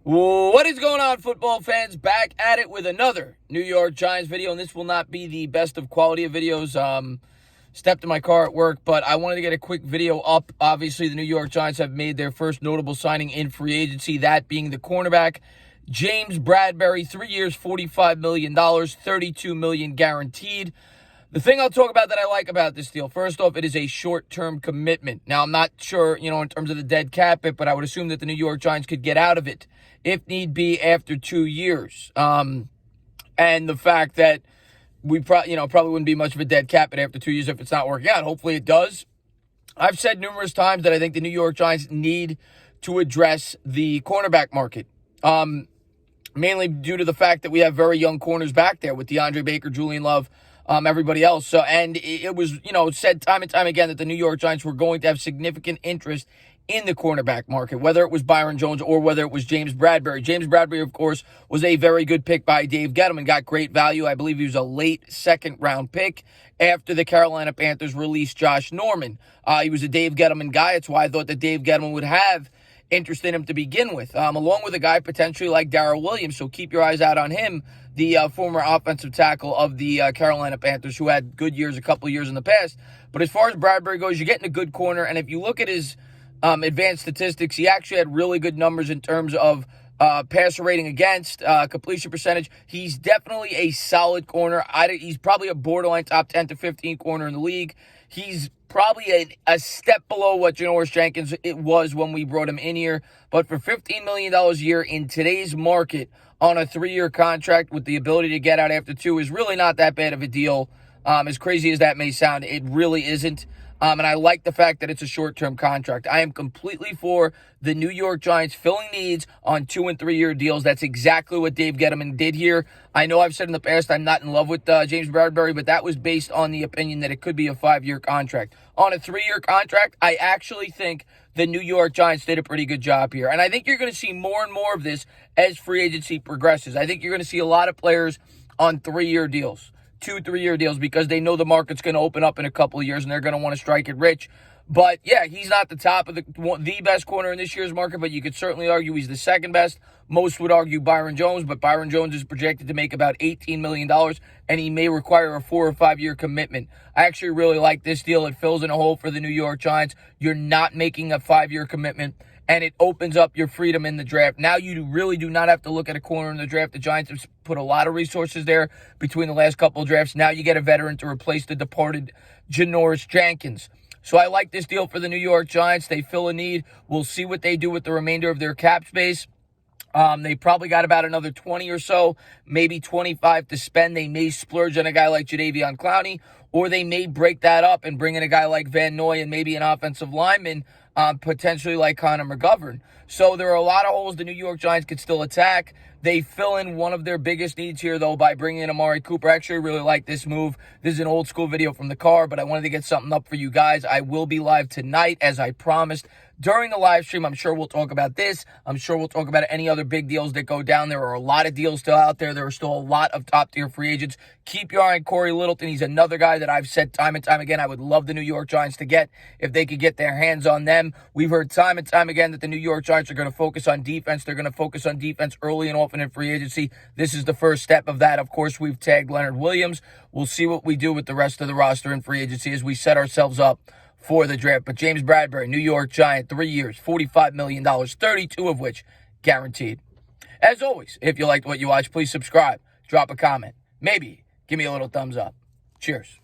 What is going on, football fans? Back at it with another New York Giants video, and this will not be the best of quality of videos. Stepped in my car at work, but I wanted to get a quick video up. Obviously, the New York Giants have made their first notable signing in free agency, that being the cornerback, James Bradberry, 3 years, $45 million, $32 million guaranteed. The thing I'll talk about that I like about this deal, first off, it is a short-term commitment. Now, I'm not sure, in terms of the dead cap hit, but I would assume that the New York Giants could get out of it if need be after 2 years. And the fact that we probably wouldn't be much of a dead cap hit after 2 years if it's not working out. Hopefully it does. I've said numerous times that I think the New York Giants need to address the cornerback market. Mainly due to the fact that we have very young corners back there with DeAndre Baker, Julian Love, everybody else. So, and it was, said time and time again that the New York Giants were going to have significant interest in the cornerback market, whether it was Byron Jones or whether it was James Bradberry. James Bradberry, of course, was a very good pick by Dave Gettleman, got great value. I believe he was a late second-round pick after the Carolina Panthers released Josh Norman. He was a Dave Gettleman guy. That's why I thought that Dave Gettleman would have interest in him to begin with, along with a guy potentially like Darrell Williams. So keep your eyes out on him, the former offensive tackle of the Carolina Panthers, who had good years a couple of years in the past. But as far as Bradberry goes, you're getting a good corner. And if you look at his advanced statistics, he actually had really good numbers in terms of passer rating against, completion percentage. He's definitely a solid corner. He's probably a borderline top 10 to 15 corner in the league. He's probably a step below what Janoris Jenkins it was when we brought him in here. But for $15 million a year in today's market on a 3-year contract with the ability to get out after 2 is really not that bad of a deal. As crazy as that may sound, it really isn't. And I like the fact that it's a short-term contract. I am completely for the New York Giants filling needs on 2- and 3-year deals. That's exactly what Dave Gettleman did here. I know I've said in the past I'm not in love with James Bradberry, but that was based on the opinion that it could be a 5-year contract. On a 3-year contract, I actually think the New York Giants did a pretty good job here. And I think you're going to see more and more of this as free agency progresses. I think you're going to see a lot of players on 3-year deals. 2 3-year deals, because they know the market's going to open up in a couple of years and they're going to want to strike it rich. But yeah, he's not the top of the best corner in this year's market, but you could certainly argue he's the second best. Most would argue Byron Jones, but Byron Jones is projected to make about $18 million, and he may require a 4 or 5 year commitment. I actually really like this deal. It fills in a hole for the New York Giants. You're not making a 5-year commitment, and it opens up your freedom in the draft. Now you really do not have to look at a corner in the draft. The Giants have put a lot of resources there between the last couple of drafts. Now you get a veteran to replace the departed Janoris Jenkins. So I like this deal for the New York Giants. They fill a need. We'll see what they do with the remainder of their cap space. They probably got about another 20 or so, maybe 25 to spend. They may splurge on a guy like Jadeveon Clowney, or they may break that up and bring in a guy like Van Noy and maybe an offensive lineman, potentially like Connor McGovern. So there are a lot of holes the New York Giants could still attack. They fill in one of their biggest needs here, though, by bringing in Amari Cooper. I actually really like this move. This is an old school video from the car, but I wanted to get something up for you guys. I will be live tonight, as I promised. During the live stream, I'm sure we'll talk about this. I'm sure we'll talk about any other big deals that go down. There are a lot of deals still out there. There are still a lot of top-tier free agents. Keep your eye on Corey Littleton. He's another guy that I've said time and time again I would love the New York Giants to get if they could get their hands on them. We've heard time and time again that the New York Giants are going to focus on defense. They're going to focus on defense early and often in free agency. This is the first step of that. Of course, we've tagged Leonard Williams. We'll see what we do with the rest of the roster in free agency as we set ourselves up for the draft. But James Bradberry, New York Giant, 3 years, $45 million, 32 of which guaranteed. As always, if you liked what you watched, please subscribe, drop a comment, maybe give me a little thumbs up. Cheers.